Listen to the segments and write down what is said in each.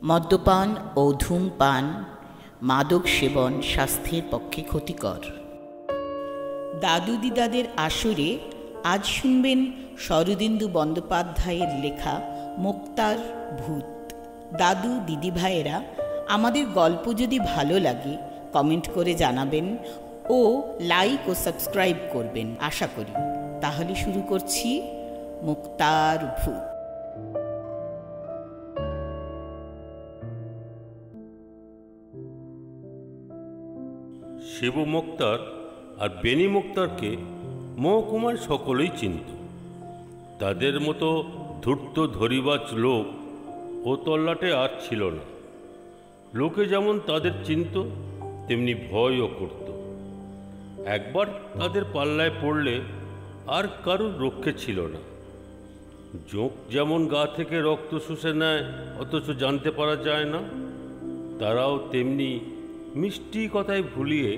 মদ্যপান ও ধূমপান, মাদক সেবন স্বাস্থ্যের পক্ষে ক্ষতিকর। দাদু দিদাদের আসরে আজ শুনবেন শরদিন্দু বন্দ্যোপাধ্যায়ের লেখা মোক্তার ভূত। দাদু দিদিভাইয়েরা, আমাদের গল্প যদি ভালো লাগে কমেন্ট করে জানাবেন ও লাইক ও সাবস্ক্রাইব করবেন আশা করি। তাহলে শুরু করছি মোক্তার ভূত। শিবু মোক্তার আর বেনি মোক্তারকে মহকুমার সকলেই চিনত। তাদের মতো ধূর্ত ধরিবাজ লোক ও তল্লাটে আর ছিল না। লোকে যেমন তাদের চিনত, তেমনি ভয়ও করত। একবার তাদের পাল্লায় পড়লে আর কারুর রক্ষে ছিল না। জোঁক যেমন গা থেকে রক্ত শুষে নেয় অথচ জানতে পারা যায় না, তারাও তেমনি মিষ্টি কথায় ভুলিয়ে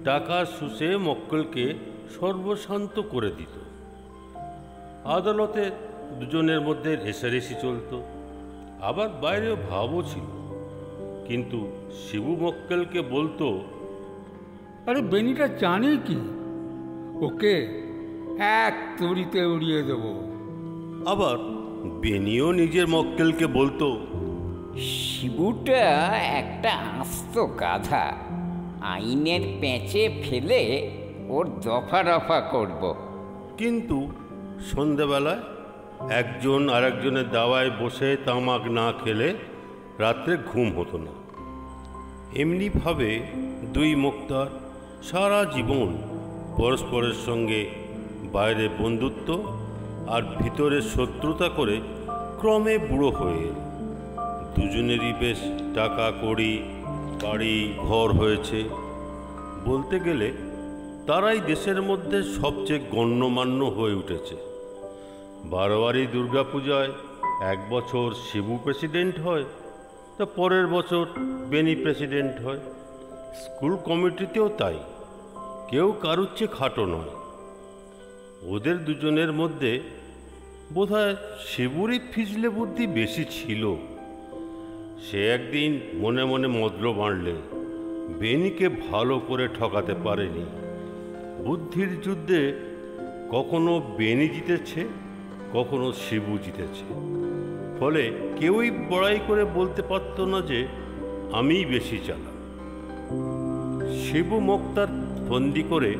টাকা শুষে মক্কেলকে সর্বশান্ত করে দিত। আদালতে দুজনের মধ্যে রেষারেষি চলত, আবার বাইরেও ভাবও ছিল। কিন্তু শিবু মক্কেলকে বলতো, আরে বেনিটা জানে কি, ওকে এক তড়িতে উড়িয়ে দেব। আবার বেনিও নিজের মক্কেলকে বলতো, শিবুটা একটা আস্ত গাধা, আইনের পেঁচে ফেলে ওর দফা রফা করব। কিন্তু সন্ধেবেলায় একজন আরেকজনের দাওয়ায় বসে তামাক না খেলে রাত্রে ঘুম হতো না। এমনিভাবে দুই মোক্তার সারা জীবন পরস্পরের সঙ্গে বাইরে বন্ধুত্ব আর ভিতরে শত্রুতা করে ক্রমে বুড়ো হয়ে এল। দুজনেরই বেশ টাকা কড়ি, বাড়ি ঘর হয়েছে। বলতে গেলে তারাই দেশের মধ্যে সবচেয়ে গণ্যমান্য হয়ে উঠেছে। বারোয়ারি দুর্গাপূজায় এক বছর শিবু প্রেসিডেন্ট হয়, তা পরের বছর বেনি প্রেসিডেন্ট হয়। স্কুল কমিটিতেও তাই, কেউ কারুর চেয়ে খাটো নয়। ওদের দুজনের মধ্যে বোধহয় শিবুরই ফিজলে বুদ্ধি বেশি ছিল। সে একদিন মনে মনে মদ্র বাঁধলে বেনিকে ভালো করে ঠকাতে পারেনি। বুদ্ধির যুদ্ধে কখনো বেনি জিতেছে, কখনো শিবু জিতেছে। ফলে কেউই বড়াই করে বলতে পারত না যে আমিই বেশি চালাক। শিবু মোক্তার বন্দি করে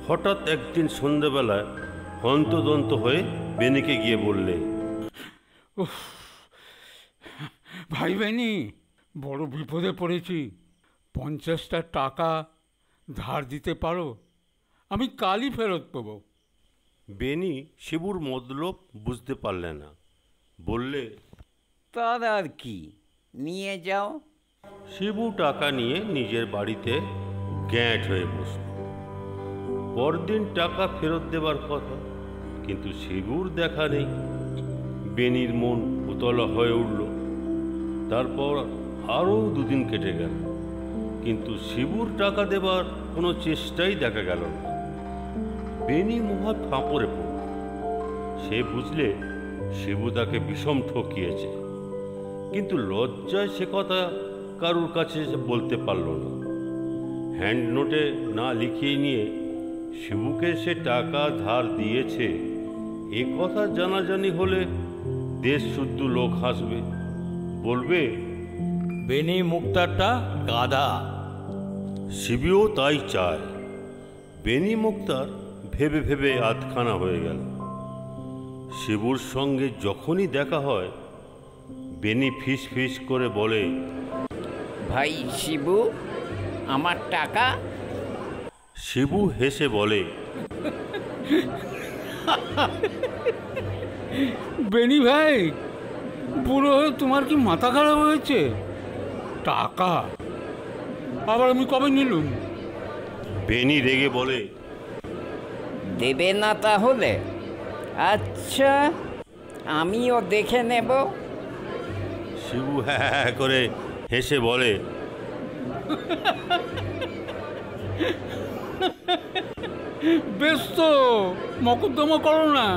হঠাৎ একদিন সন্ধ্যাবেলায় হন্তদন্ত হয়ে বেনিকে গিয়ে বললে, ভাই বেনি, বড় বিপদে পড়েছি, 50টা টাকা ধার দিতে পারো? আমি কালই ফেরত পাবো। বেনি শিবুর মতলব বুঝতে পারলে না, বললে, তার আর কি, নিয়ে যাও। শিবু টাকা নিয়ে নিজের বাড়িতে গ্যাঁট হয়ে বসল। পরদিন টাকা ফেরত দেবার কথা, কিন্তু শিবুর দেখা নেই। বেনির মন উতলা হয়ে উঠল। তারপর আরও দুদিন কেটে গেল, কিন্তু শিবুর টাকা দেবার কোনো চেষ্টাই দেখা গেল না। বেনি মহা ফাঁপড়ে পড়ল। সে বুঝলে শিবু তাকে বিষম ঠকিয়েছে, কিন্তু লজ্জায় সে কথা কারুর কাছে বলতে পারল না। হ্যান্ড নোটে না লিখিয়ে নিয়ে শিবুকে সে টাকা ধার দিয়েছে এ কথা জানাজানি হলে দেশ শুদ্ধ লোক হাসবে, বলবে বেনি মুক্তারটা গাধা। শিবুও তাই চায়। বেনি মুক্তার ভেবে ভেবে আধখানা হয়ে গেল। শিবুর সঙ্গে যখনই দেখা হয় বেনি ফিস ফিস করে বলে, ভাই শিবু, আমার টাকা। শিবু হেসে বলে, বেনি ভাই, বুড়ো হয়ে তোমার কি মাথা খারাপ হয়েছে? টাকা আবার আমি কবে নিলুম? বেনি রেগে বলে, দেবে না তাহলে? আচ্ছা, আমিও দেখে নেব। শিবু হ্যাঁ করে হেসে বলে, বেশ তো, মকদ্দমা করো না।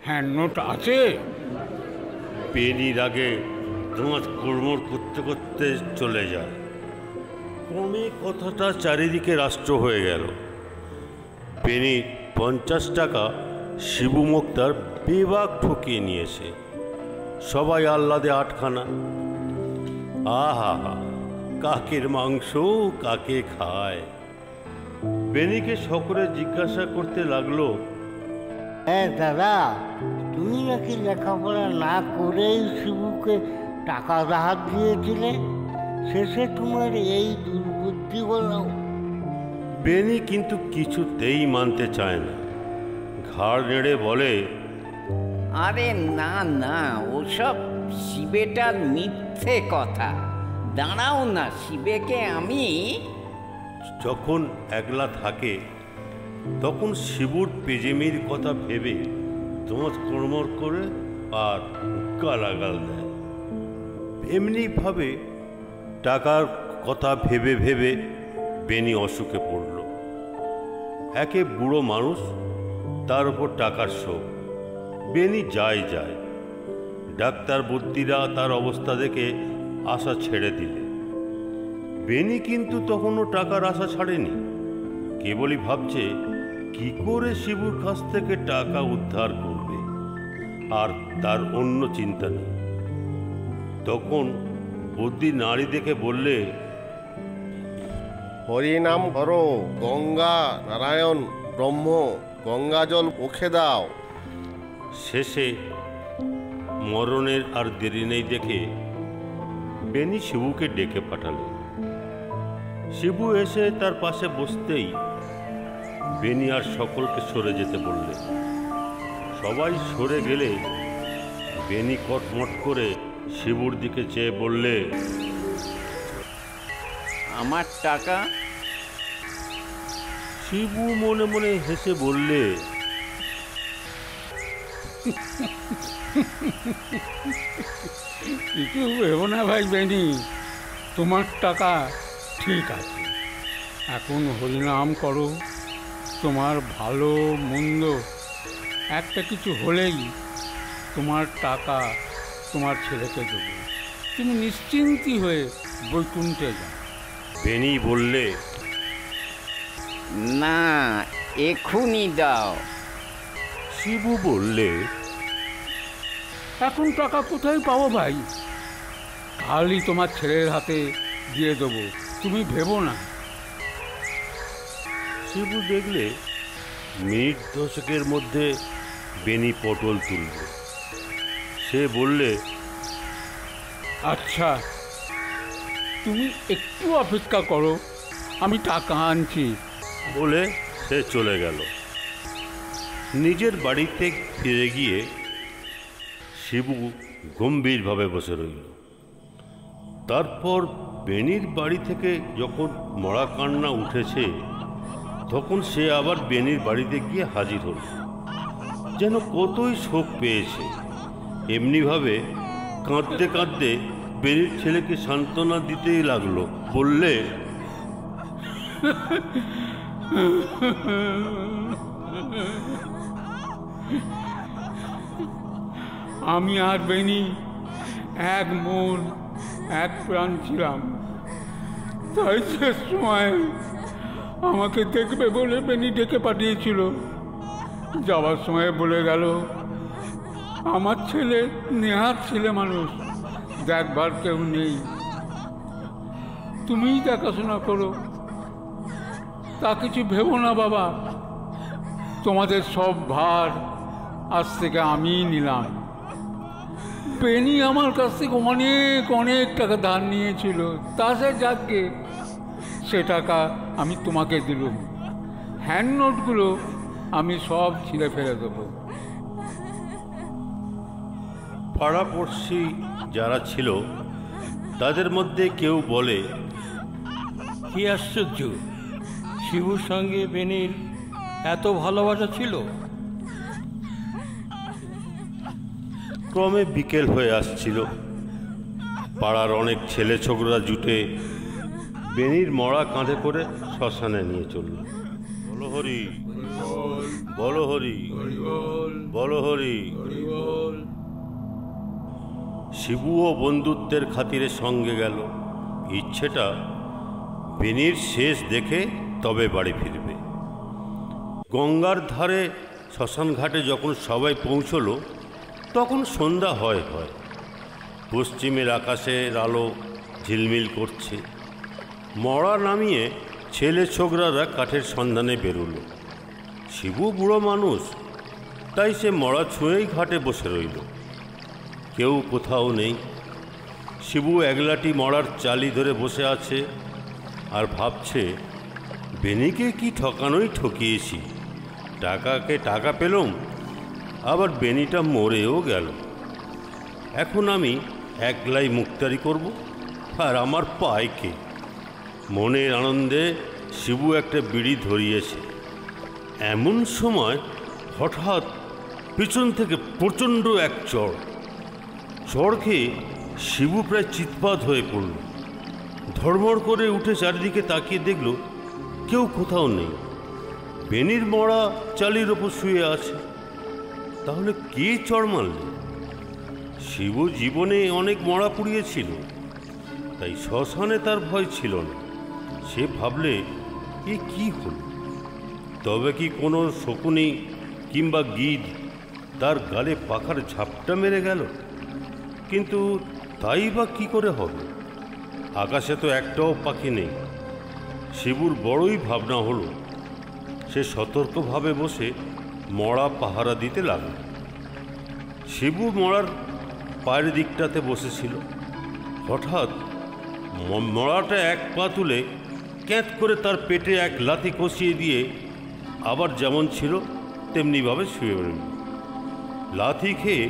হ্যান্ড নোট আছে? বেনির আগে দোঁয়াজ কোড়মোড় করতে করতে চলে যায়। ক্রমে কথাটা চারিদিকে রাষ্ট্র হয়ে গেল। বেনি 50 টাকা শিবু মুক্তার বেবাক ঠকিয়ে নিয়েছে। সবাই আহ্লাদে আটখানা। আহা হা, কাকের মাংস কাকে খায়। বেনিকে সকলে জিজ্ঞাসা করতে লাগলো, হ্যাঁ দাদা, তুমি নাকি লেখাপড়া না করেই শিবুকে টাকা ধার দিয়েছিলে, শেষে তোমার এই দুর্বুদ্ধি হলো। বেনি কিন্তু কিছুতেই মানতে চায় না। ঘাড় নেড়ে বলে, আরে না না, ওসব শিবেটার মিথ্যে কথা। দাঁড়াও না, শিবেকে আমি যখন একলা থাকে তখন শিবুর পেজেমির কথা ভেবে দোঁত কড়মড় করে আর গালাগাল দেয়। এমনিভাবে টাকার কথা ভেবে ভেবে বেনি অসুখে পড়ল। একে বুড়ো মানুষ, তার উপর টাকার শোক। বেনি যায়। ডাক্তার বুদ্ধিরা তার অবস্থা দেখে আশা ছেড়ে দিলে। বেনি কিন্তু তখনও টাকার আশা ছাড়েনি। কেবলই ভাবছে কি করে শিবুর কাছ থেকে টাকা উদ্ধার করবে, আর তার অন্য চিন্তা নেই। তখন বুদ্ধি নারী দেখে বললে, হরিনাম করো, গঙ্গা নারায়ণ ব্রহ্ম, গঙ্গা জল মুখে দাও। শেষে মরণের আর দেরি নেই দেখে বেনি শিবুকে ডেকে পাঠালে। শিবু এসে তার পাশে বসতেই বেনি আর সকলকে সরে যেতে বললে। সবাই সরে গেলে বেনি কটমট করে শিবুর দিকে চেয়ে বললে, আমার টাকা। শিবু মনে মনে হেসে বললে, কিছু ভেবো না ভাই বেনি, তোমার টাকা ঠিক আছে। এখন হরিনাম করো, তোমার ভালো মন্দ একটা কিছু হলেই তোমার টাকা তোমার ছেলেকে দেবো। তুমি নিশ্চিন্তি হয়ে বৈকুণ্ঠে যাও। বেনি বললে, না, এখুনি দাও। শিবু বললে, এখন টাকা কোথায় পাবো ভাই? কালই তোমার ছেলের হাতে দিয়ে দেবো, তুমি ভেবো না। শিবু দেখলে মিনিট 10 মধ্যে বেনি পটল তুলবে। সে বললে, আচ্ছা, তুমি একটু অপেক্ষা করো, আমি টাকা আনছি। বলে সে চলে গেল। নিজের বাড়িতে ফিরে গিয়ে শিবু গম্ভীরভাবে বসে রইল। তারপর বেনির বাড়ি থেকে যখন মরা কান্না উঠেছে, তখন সে আবার বেনির বাড়িতে গিয়ে হাজির হল। যেন কতই শোক পেয়েছে। এমনিভাবে কাঁদতে কাঁদতে বেনির ছেলেকে সান্ত্বনা দিতেই লাগলো। বললে, আমি আর বেনি এক মন এক প্রাণ ছিলাম, তাই শেষ সময় আমাকে দেখবে বলে বেনি ডেকে পাঠিয়েছিল। যাওয়ার সময় বলে গেল, আমার ছেলে নেহাত ছেলে মানুষ, দেখবার কেউ নেই, তুমিই দেখাশোনা করো। তা কিছু ভেবো না বাবা, তোমাদের সব ভার আজ থেকে আমিই নিলাম। বেনি আমার কাছ থেকে অনেক অনেক টাকা ধার নিয়েছিল, তা সে যাকে সে টাকা আমি তোমাকে দিলুম। হ্যান্ড নোটগুলো আমি সব ছিঁড়ে ফেলে দেবো। পাড়াপড়শি যারা ছিল তাদের মধ্যে কেউ বলে, কি আশ্চর্য, শিবুর সঙ্গে বেনির এত ভালোবাসা ছিল। ক্রমে বিকেল হয়ে আসছিল। পাড়ার অনেক ছেলে ছোকরা জুটে বেনির মরা কাঁধে করে শ্মশানে নিয়ে চলল। বলো হরি, বলো হরি, বলো হরি। শিবুও বন্ধুত্বের খাতিরে সঙ্গে গেল। ইচ্ছেটা বেনির শেষ দেখে তবে বাড়ি ফিরবে। গঙ্গার ধারে শ্মশান ঘাটে যখন সবাই পৌঁছল তখন সন্ধ্যা হয়। পশ্চিমের আকাশের আলো ঝিলমিল করছে। মড়া নামিয়ে ছেলে ছোকরারা কাঠের সন্ধানে বেরোলো। শিবু বুড়ো মানুষ, তাই সে মড়া ছুঁয়েই ঘাটে বসে রইল। কেউ কোথাও নেই। শিবু একলাটি মড়ার চালি ধরে বসে আছে আর ভাবছে, বেনিকে কি ঠকানোই ঠকিয়েছি। টাকাকে টাকা পেলাম, আবার বেনিটা মরেও গেল। এখন আমি একলাই মুক্তারি করব, আর আমার পায় কে? মনের আনন্দে শিবু একটা বিড়ি ধরিয়েছে। এমন সময় হঠাৎ পিছন থেকে প্রচণ্ড এক চড় খেয়ে শিবু প্রায় চিৎপাত হয়ে পড়ল। ধড়মড় করে উঠে চারিদিকে তাকিয়ে দেখল কেউ কোথাও নেই। বেনির মড়া চালির ওপর শুয়ে আছে। তাহলে কে চড় মারল? শিবু জীবনে অনেক মড়া পুড়িয়েছিল, তাই শ্মশানে তার ভয় ছিল না। সে ভাবলে, এ কি হল? তবে কি কোনো শকুনি কিংবা গিধ তার গালে পাখার ঝাপটা মেরে গেল? কিন্তু তাই বা কি করে হবে? আকাশে তো একটাও পাখি নেই। শিবুর বড়ই ভাবনা হলো। সে সতর্কভাবে বসে মড়া পাহারা দিতে লাগল। শিবু মড়ার পায়ের দিকটাতে বসেছিল। হঠাৎ মড়াটা এক পা তুলে ক্যাঁত করে তার পেটে এক লাথি কষিয়ে দিয়ে আবার যেমন ছিল তেমনিভাবে শুয়ে রইল। লাথি খেয়ে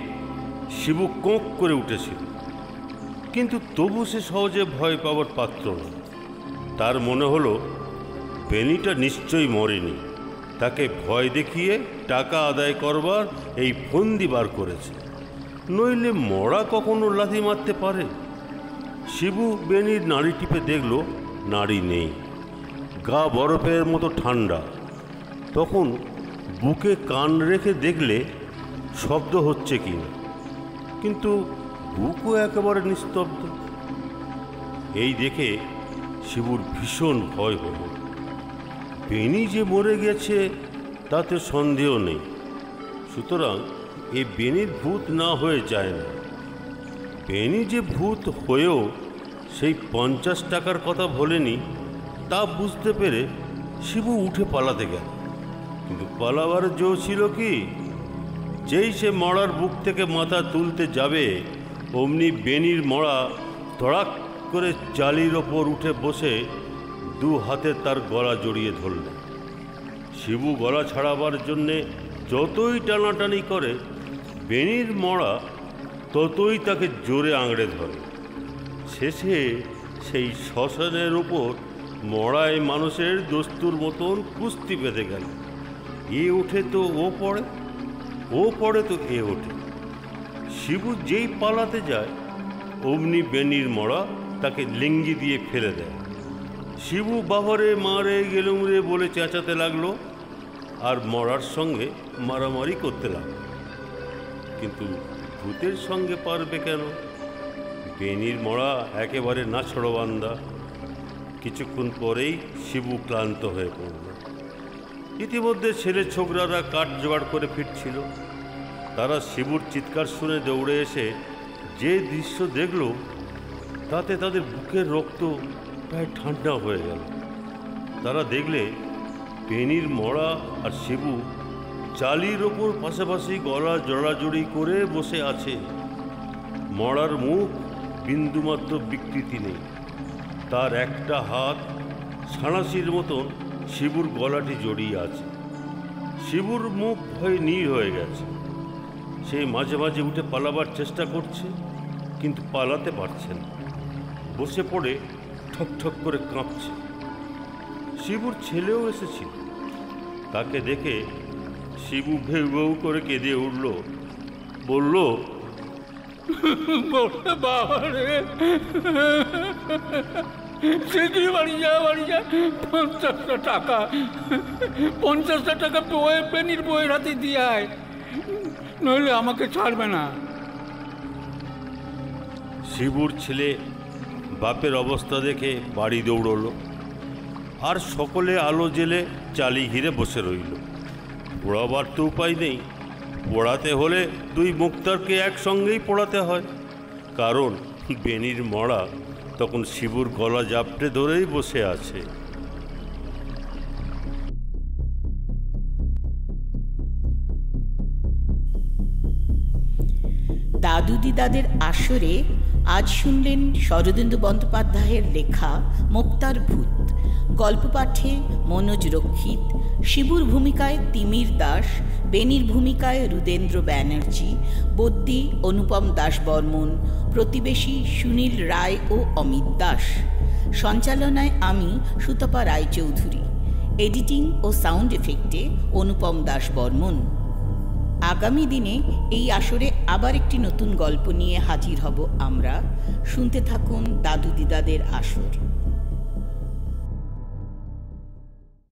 শিবু কোঁক করে উঠেছিল, কিন্তু তবু সে সহজে ভয় পাওয়ার পাত্র না। তার মনে হলো বেনিটা নিশ্চয়ই মরেনি। তাকে ভয় দেখিয়ে টাকা আদায় করবার এই ফন্দি বার করেছে, নইলে মরা কখনো লাথি মারতে পারে? শিবু বেনির নাড়ি টিপে দেখল নাড়ি নেই। গা বরফের মতো ঠান্ডা। তখন বুকে কান রেখে দেখলে শব্দ হচ্ছে কি না, কিন্তু বুকও একেবারে নিস্তব্ধ। এই দেখে শিবুর ভীষণ ভয় হল। বেনি যে মরে গেছে তাতে সন্দেহ নেই, সুতরাং এ বেনির ভূত না হয়ে যায় না। বেনি যে ভূত হয়েও সেই 50 টাকার কথা ভোলেনি তা বুঝতে পেরে শিবু উঠে পালাতে গেল। কিন্তু পালাবার জো ছিল কি? যেই সে মড়ার বুক থেকে মাথা তুলতে যাবে, অমনি বেনির মড়া ধড়াক করে চালির ওপর উঠে বসে দু হাতে তার গলা জড়িয়ে ধরল। শিবু গলা ছাড়াবার জন্যে যতই টানাটানি করে, বেনির মড়া ততই তাকে জোরে আঁকড়ে ধরে। শেষে সেই শ্মশানের ওপর মড়ায় মানুষের দস্তুর মতন কুস্তি বেঁধে গেল। এ ওঠে তো ও পড়ে, ও পড়ে তো এ ওঠে। শিবু যেই পালাতে যায়, অমনি বেনির মড়া তাকে লিঙ্গি দিয়ে ফেলে দেয়। শিবু বাবারে মারে গেলুম রে বলে চেঁচাতে লাগলো আর মরার সঙ্গে মারামারি করতে লাগলো। কিন্তু ভূতের সঙ্গে পারবে কেন? বেনির মড়া একেবারে নাছড়বান্দা। কিছুক্ষণ পরেই শিবু ক্লান্ত হয়ে পড়ল। ইতিমধ্যে ছেলে ছোকরারা কাঠ জোগাড় করে ফিরছিল। তারা শিবুর চিৎকার শুনে দৌড়ে এসে যে দৃশ্য দেখল তাতে তাদের বুকের রক্ত প্রায় ঠান্ডা হয়ে গেল। তারা দেখলে বেনির মড়া আর শিবু চালির ওপর পাশাপাশি গলা জড়াজড়ি করে বসে আছে। মড়ার মুখ বিন্দুমাত্র বিকৃতি নেই। তার একটা হাত সাঁড়াশির মতন শিবুর গলাটি জড়িয়ে আছে। শিবুর মুখ ভয়ে নীল হয়ে গেছে। সে মাঝে মাঝে উঠে পালাবার চেষ্টা করছে, কিন্তু পালাতে পারছে না। বসে পড়ে ঠক ঠক করে কাঁপছে। শিবুর ছেলেও এসেছিল। তাকে দেখে শিবু ভেউ ভেউ করে কেঁদে উঠল, বলল, বাড়ি যা 50টা টাকা, 50টা টাকা বেনির বইয়ের হাতে দিয়ে আয়, নইলে আমাকে ছাড়বে না। শিবুর ছেলে বাপের অবস্থা দেখে বাড়ি দৌড়লো, আর সকলে আলো জেলে চালি ঘিরে বসে রইল। পোড়াবার তো উপায় নেই, পোড়াতে হলে দুই মুক্তারকে একসঙ্গেই পোড়াতে হয়, কারণ বেনির মরা তখন শিবুর গলা জাপটে ধরেই বসে আছে। দাদু দিদাদের আসরে আজ শুনলেন শরদিন্দু বন্দ্যোপাধ্যায়ের লেখা মুক্তার ভূত। গল্প পাঠে মনোজ রক্ষিত, শিবুর ভূমিকায় তিমির দাস, বেনির ভূমিকায় রুদেন্দ্র ব্যানার্জি, বদ্যি অনুপম দাস বর্মন, প্রতিবেশী সুনীল রায় ও অমিত দাস। সঞ্চালনায় আমি সুতপা রায়চৌধুরী। এডিটিং ও সাউন্ড এফেক্টে অনুপম দাস বর্মন। আগামী দিনে এই আসরে আবার একটি নতুন গল্প নিয়ে হাজির হব আমরা। শুনতে থাকুন দাদু দিদাদের আসর।